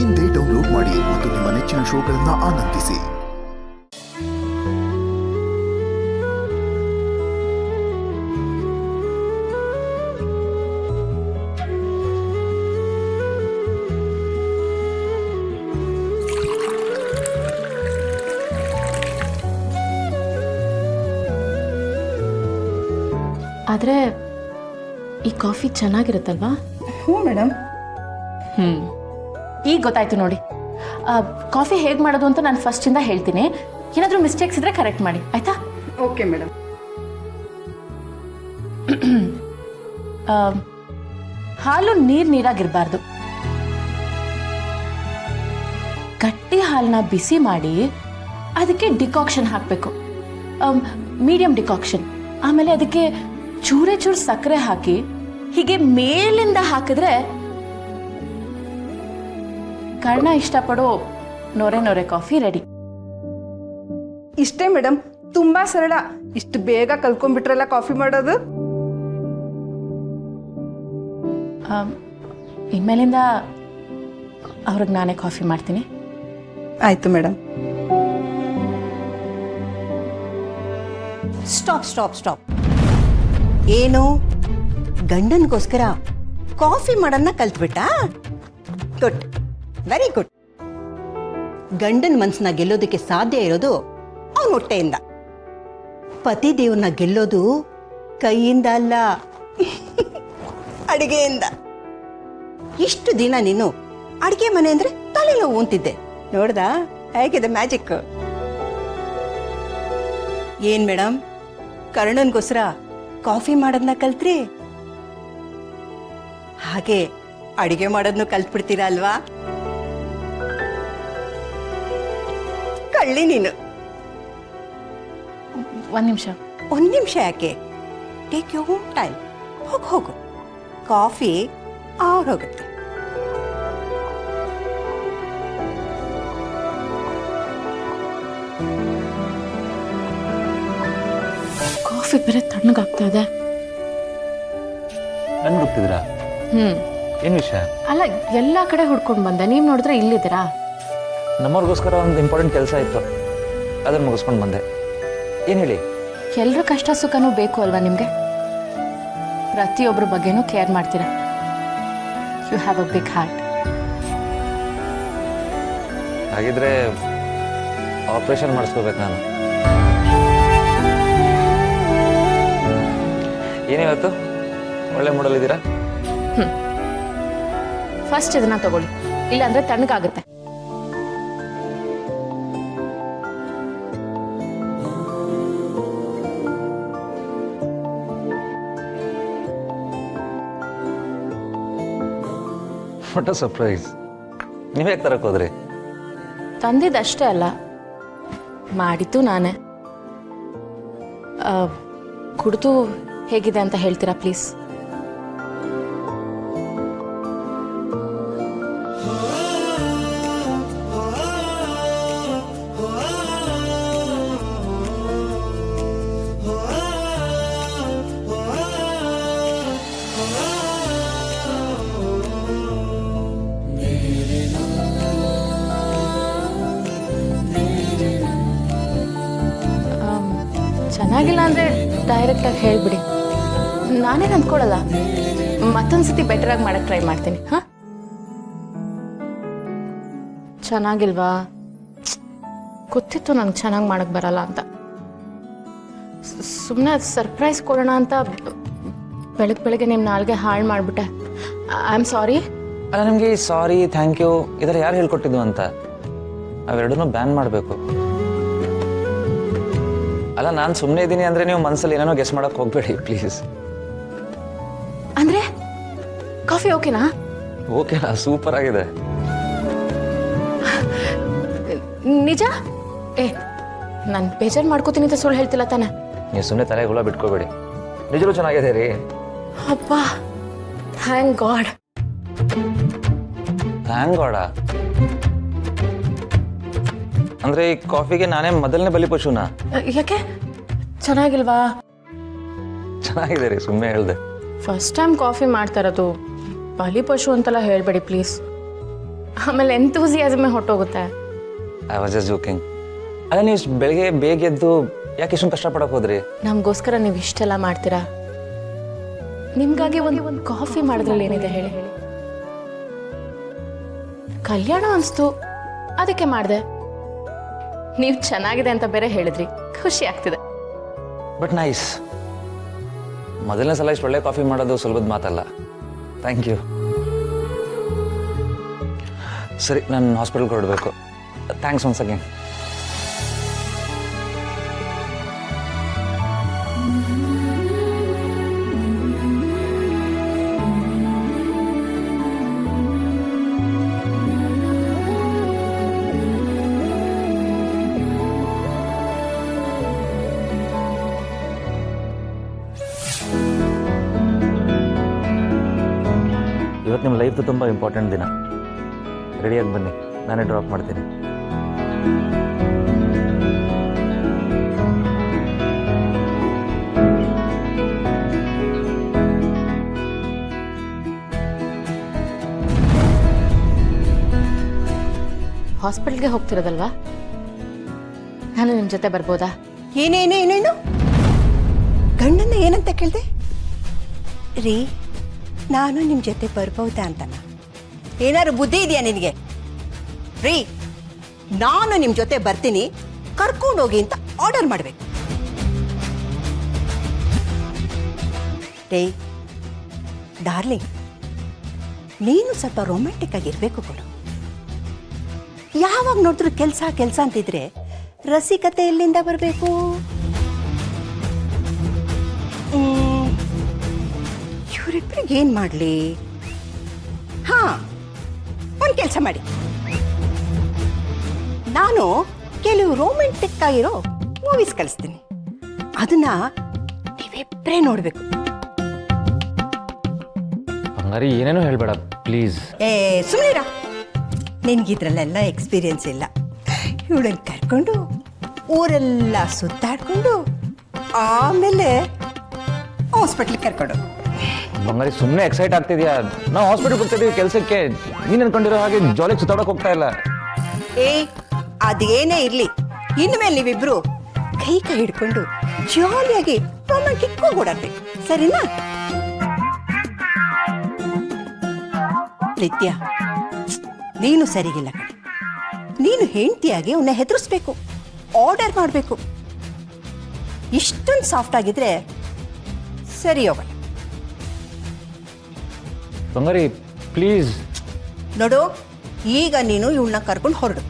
ಇಂದೇ ಡೌನ್ಲೋಡ್ ಮಾಡಿ ಮತ್ತು ನಿಮ್ಮ ನೆಚ್ಚಿನ ಶೋಗಳನ್ನು ಆನಂದಿಸಿ. ಆದರೆ ಈ ಕಾಫಿ ಚೆನ್ನಾಗಿರುತ್ತಲ್ವಾ? ಹ್ಞೂ ಮೇಡಮ್. ಈಗ ಗೊತ್ತಾಯ್ತು ನೋಡಿ. ಕಾಫಿ ಹೇಗೆ ಮಾಡೋದು ಅಂತ ನಾನು ಫಸ್ಟಿಂದ ಹೇಳ್ತೀನಿ. ಏನಾದರೂ ಮಿಸ್ಟೇಕ್ಸ್ ಇದ್ರೆ ಕರೆಕ್ಟ್ ಮಾಡಿ, ಆಯ್ತಾ? Okay madam. ಹಾಲು ನೀರಾಗಿರಬಾರ್ದು. ಗಟ್ಟಿ ಹಾಲನ್ನ ಬಿಸಿ ಮಾಡಿ ಅದಕ್ಕೆ ಡಿಕಾಕ್ಷನ್ ಹಾಕಬೇಕು, ಮೀಡಿಯಂ ಡಿಕಾಕ್ಷನ್. ಆಮೇಲೆ ಅದಕ್ಕೆ ಚೂರು ಸಕ್ಕರೆ ಹಾಕಿ ಹೀಗೆ ಮೇಲಿಂದ ಹಾಕಿದ್ರೆ ಕರ್ಣ ಇಷ್ಟಪಡೋ ನೊರೆ ಕಾಫಿ ರೆಡಿ. ಇಷ್ಟೇ ಮೇಡಮ್, ತುಂಬಾ ಸರಳ. ಇಷ್ಟು ಬೇಗ ಕಲ್ತ್ಕೊಂಡ್ಬಿಟ್ರಲ್ಲ ಕಾಫಿ ಮಾಡೋದು. ಇನ್ಮೇಲಿಂದ ಅವ್ರಿಗೆ ನಾನೇ ಕಾಫಿ ಮಾಡ್ತೀನಿ. ಆಯ್ತು ಮೇಡಮ್. ಸ್ಟಾಪ್. ಏನು ಗಂಡನಿಗೋಸ್ಕರ ಕಾಫಿ ಮಾಡೋನ್ನ ಕಲ್ತ್ಬಿಟ್ಟ? Good, very good. ಗಂಡನ ಮನಸ್ಸನ್ನ ಗೆಲ್ಲೋದಕ್ಕೆ ಸಾಧ್ಯ ಇರೋದು ಅವನ ಹೊಟ್ಟೆಯಿಂದ. ಪತಿ ದೇವ್ರನ್ನ ಗೆಲ್ಲೋದು ಕೈಯಿಂದ ಅಲ್ಲ, ಅಡಿಗೆಯಿಂದ. ಇಷ್ಟು ದಿನ ನೀನು ಅಡಿಗೆ ಮನೆ ಅಂದ್ರೆ ತಲೆನೋವು ಅಂತಿದ್ದೆ. ನೋಡ್ದಾ ಹೇಗಿದೆ ಮ್ಯಾಜಿಕ್? ಏನ್ ಮೇಡಮ್, ಕರ್ಣನ್ಗೋಸ್ಕರ ಕಾಫಿ ಮಾಡೋದನ್ನ ಕಲ್ತ್ರಿ? ಹಾಗೆ ಅಡಿಗೆ ಮಾಡೋದನ್ನು ಕಲ್ತ್ಬಿಡ್ತೀರಾ ಅಲ್ವಾ? ಕಳ್ಳಿ ನೀನು. ಒಂದು ನಿಮಿಷ ಯಾಕೆ? Take your own time. ಹೋಗು, ಕಾಫಿ ಹೋಗುತ್ತೆ. ಕಾಫಿ ಬೇರೆ ತಣ್ಣಗಾಗ್ತಾ ಇದೆ. ನನ್ ಹುಡುಕ್ತಿದ್ದೀರಾ? ಏನ್ ವಿಷಯ? ಅಲ್ಲ, ಎಲ್ಲಾ ಕಡೆ ಹುಡ್ಕೊಂಡು ಬಂದೆ, ನೀವ್ ನೋಡಿದ್ರೆ ಇಲ್ಲಿದ್ದೀರಾ? ನಮ್ಮವ್ರಿಗೋಸ್ಕರ ಒಂದು ಇಂಪಾರ್ಟೆಂಟ್ ಕೆಲಸ ಇತ್ತು, ಅದನ್ನ ಮುಗಿಸ್ಕೊಂಡು ಬಂದೆ. ಏನ್ ಹೇಳಿ? ಎಲ್ರ ಕಷ್ಟ ಸುಖನೂ ಬೇಕು ಅಲ್ವಾ ನಿಮ್ಗೆ? ಪ್ರತಿಯೊಬ್ಬರ ಬಗ್ಗೆನೂ ಕೇರ್ ಮಾಡ್ತೀರಾ. You have a big heart. ಹಾಗಿದ್ರೆ ಆಪರೇಷನ್ ಮಾಡಿಸ್ಕೋಬೇಕು ನಾನು. ಏನಿವತ್ತು ಒಳ್ಳೆ ಮೂಡಲಿದ್ದೀರಾ? ಫಸ್ಟ್ ಇದನ್ನ ತಗೊಳ್ಳಿ, ಇಲ್ಲಾಂದ್ರೆ ತಣ್ಣಗಾಗುತ್ತೆ. What a surprise. ನೀವೇ ತರಕ್ ಹೋದ್ರಿ? ತಂದಿದ್ದಷ್ಟೇ ಅಲ್ಲ, ಮಾಡಿದ್ದು ನಾನೇ. ಕುಡಿದು ಹೇಗಿದೆ ಅಂತ ಹೇಳ್ತೀರಾ ಪ್ಲೀಸ್? ಚೆನ್ನಾಗಿಲ್ಲ ಅಂದರೆ ಡೈರೆಕ್ಟಾಗಿ ಹೇಳಿಬಿಡಿ, ನಾನೇನು ಅಂದ್ಕೊಳ್ಳಲ್ಲ. ಮತ್ತೊಂದ್ಸತಿ ಬೆಟರಾಗಿ ಮಾಡೋಕ್ಕೆ ಟ್ರೈ ಮಾಡ್ತೀನಿ. ಹಾಂ, ಚೆನ್ನಾಗಿಲ್ವಾ? ಗೊತ್ತಿತ್ತು ನಂಗೆ ಚೆನ್ನಾಗಿ ಮಾಡೋಕ್ಕೆ ಬರಲ್ಲ ಅಂತ. ಸುಮ್ಮನೆ ಸರ್ಪ್ರೈಸ್ ಕೊಡೋಣ ಅಂತ ಬೆಳಗ್ಗೆ ನಿಮ್ಮ ನಾಲ್ಗೆ ಹಾಳು ಮಾಡಿಬಿಟ್ಟೆ. I am sorry. ಅಲ್ಲ, ನಿಮಗೆ ಸಾರಿ, ಥ್ಯಾಂಕ್ ಯು ಇದರ ಯಾರು ಹೇಳ್ಕೊಟ್ಟಿದ್ದು ಅಂತ? ಅವೆರಡನ್ನೂ ಬ್ಯಾನ್ ಮಾಡಬೇಕು. ಅಲ್ಲ, ನಾನು ಸುಮ್ಮನೆ ಇದ್ದೀನಿ ಅಂದರೆ ನೀವು ಮನಸ್ಸಲ್ಲಿ ಏನೇನೋ ಗೆಸ್ ಮಾಡೋಕ್ಕೆ ಹೋಗಬೇಡಿ ಪ್ಲೀಸ್. ಅಂದರೆ ಕಾಫಿ ಓಕೆನಾ? ಓಕೆನಾ? ಸೂಪರ್ ಆಗಿದೆ. ನಿಜ? ನಾನು ಬೇಜಾರು ಮಾಡ್ಕೋತೀನಿ ಅಂತ ಸುಳ್ಳು ಹೇಳ್ತಿಲ್ಲ ತಾನೆ? ನೀವು ಸುಮ್ಮನೆ ತಲೆ ಹುಳ ಬಿಟ್ಕೋಬೇಡಿ, ನಿಜವೂ ಚೆನ್ನಾಗಿದೆ ರೀ. ಅಪ್ಪ, ಥ್ಯಾಂಕ್ ಗಾಡ್. ಥ್ಯಾಂಕ್ ಗಾಡ? ಅಂದ್ರೆ ಈ ಕಾಫಿಗೆ ನಾನೇ ಮೊದಲನೇ ಬಲಿಪಶುನಾ? ಯಾಕೆ, ಚೆನ್ನಾಗಿಲ್ವಾ? ಚೆನ್ನಾಗಿದೆ ರೀ, ಸುಮ್ಮನೆ ಹೇಳ್ದೆ. ಫಸ್ಟ್ ಟೈಮ್ ಕಾಫಿ ಮಾಡ್ತಾ ಇರೋದು, ಬಲಿಪಶು ಅಂತೆಲ್ಲ ಹೇಳ್ಬೇಡಿ ಪ್ಲೀಸ್. ಆಮೇಲೆ ಎಂತೂಸಿಯಾಸಮೇ ಹೊಟ್ಟೋಗುತ್ತೆ. I was just joking. ಅಲ್ಲ ನೀವು ಇಷ್ಟು ಬೆಳಗ್ಗೆ ಬೇಗ ಎದ್ದು ಯಾಕೆ ಇಷ್ಟೊಂದು ಕಷ್ಟಪಡಕ್ಕೆ ಹೋದ್ರಿ? ನಮಗೋಸ್ಕರ ನೀವು ಇಷ್ಟೆಲ್ಲ ಮಾಡ್ತೀರಾ. ನಿಮ್ಗಾಗಿ ಒಂದು ಕಾಫಿ ಮಾಡಿದ್ರಲ್ಲಿ ಏನಿದೆ ಹೇಳಿ. ಕಲ್ಯಾಣ ಅನಿಸ್ತು, ಅದಕ್ಕೆ ಮಾಡಿದೆ. ನೀವು ಚೆನ್ನಾಗಿದೆ ಅಂತ ಬೇರೆ ಹೇಳಿದ್ರಿ, ಖುಷಿ ಆಗ್ತಿದೆ. But nice. ಮೊದಲನೇ ಸಲ ಇಷ್ಟು ಒಳ್ಳೆ ಕಾಫಿ ಮಾಡೋದು ಸುಲಭದ ಮಾತಲ್ಲ. Thank you. ಸರಿ, ನಾನು ಹಾಸ್ಪಿಟಲ್ಗೆ ಹೊರಡಬೇಕು. Thanks once again. ಇವತ್ತು ನಿಮ್ಮ ಲೈಫ್ದು ತುಂಬ ಇಂಪಾರ್ಟೆಂಟ್ ದಿನ. ರೆಡಿಯಾಗಿ ಬನ್ನಿ, ನಾನೇ ಡ್ರಾಪ್ ಮಾಡ್ತೀನಿ. ಹಾಸ್ಪಿಟಲ್ಗೆ ಹೋಗ್ತಿರೋದಲ್ವಾ? ನಾನು ನಿಮ್ಮ ಜೊತೆ ಬರ್ಬೋದಾ? ಏನೇನು ಗಂಡನ್ನ ಏನಂತ ಕೇಳಿದೆ? ರೀ, ನಾನು ನಿಮ್ಮ ಜೊತೆ ಬರ್ಬೋದಾ ಅಂತನ? ಏನಾದ್ರು ಬುದ್ಧಿ ಇದೆಯಾ ನಿನಗೆ? ರೀ, ನಾನು ನಿಮ್ಮ ಜೊತೆ ಬರ್ತೀನಿ, ಕರ್ಕೊಂಡೋಗಿ ಅಂತ ಆರ್ಡರ್ ಮಾಡಬೇಕು. ರೇ ಡಾರ್ಲಿಂಗ್, ನೀನು ಸ್ವಲ್ಪ ರೊಮ್ಯಾಂಟಿಕ್ ಆಗಿರ್ಬೇಕು ಕೊಡು. ಯಾವಾಗ ನೋಡಿದ್ರು ಕೆಲಸ ಅಂತಿದ್ರೆ ರಸಿಕತೆ ಎಲ್ಲಿಂದ ಬರಬೇಕು? ಇವರಿಬ್ಬರಿಗೆ ಏನು ಮಾಡಲಿ? ಹಾಂ, ಒಂದು ಕೆಲಸ ಮಾಡಿ, ನಾನು ಕೆಲವು ರೊಮ್ಯಾಂಟಿಕ್ ಆಗಿರೋ ಮೂವೀಸ್ ಕಳಿಸ್ತೀನಿ, ಅದನ್ನ ನೀವಿಬ್ಬರೇ ನೋಡಬೇಕು. ಹಂಗಾರೆ ಏನೇನೋ ಹೇಳ್ಬೇಡ ಪ್ಲೀಸ್. ಸುಮ್ಮನಿರ, ನಿನ್ಗಿದ್ರಲ್ಲೆಲ್ಲ ಎಕ್ಸ್ಪೀರಿಯನ್ಸ್ ಇಲ್ಲ. ಇವಳನ್ನ ಕರ್ಕೊಂಡು ಊರೆಲ್ಲ ಸುತ್ತಾಡ್ಕೊಂಡು ಆಮೇಲೆ ಹಾಸ್ಪಿಟ್ಲಿಗೆ ಕರ್ಕೊಂಡು. ಬಂಗಾರಿ, ಸುಮ್ಮನೆ ಎಕ್ಸೈಟ್ ಆಗ್ತಿದ್ಯಾ? ನಾವು ಹಾಸ್ಪಿಟಲ್ ಹೋಗ್ತಿದ್ದೀವಿ ಕೆಲಸಕ್ಕೆ. ನೀನು ಅನ್ಕೊಂಡಿರೋ ಹಾಗೆ ಜಾಲಿಗೆ ಸುತ್ತಾಡೋಕೆ ಹೋಗ್ತಾ ಇಲ್ಲ. ಅದೇನೇ ಇರ್ಲಿ, ಇನ್ಮೇಲೆ ನೀವಿಬ್ರು ಕೈ ಹಿಡ್ಕೊಂಡು ಜಾಲಿಯಾಗಿ ರೊಮ್ಯಾಂಟಿಕ್ ಓಡಾಡ್ಬೇಕು, ಸರಿನಾ? ನಿತ್ಯ, ನೀನು ಸರಿಗಿಲ್ಲ ಕಣೆ. ನೀನು ಹೆಂಡತಿಯಾಗಿ ಅವನ್ನ ಹೆದರಿಸ್ಬೇಕು, ಆರ್ಡರ್ ಮಾಡಬೇಕು. ಇಷ್ಟೊಂದು ಸಾಫ್ಟ್ ಆಗಿದ್ರೆ ಸರಿ ಹೋಗಲ್ಲ. ಬಂಗಾರಿ ಪ್ಲೀಸ್ ನೋಡು, ಈಗ ನೀನು ಇವಳನ್ನ ಕರ್ಕೊಂಡು ಹೊರಡು.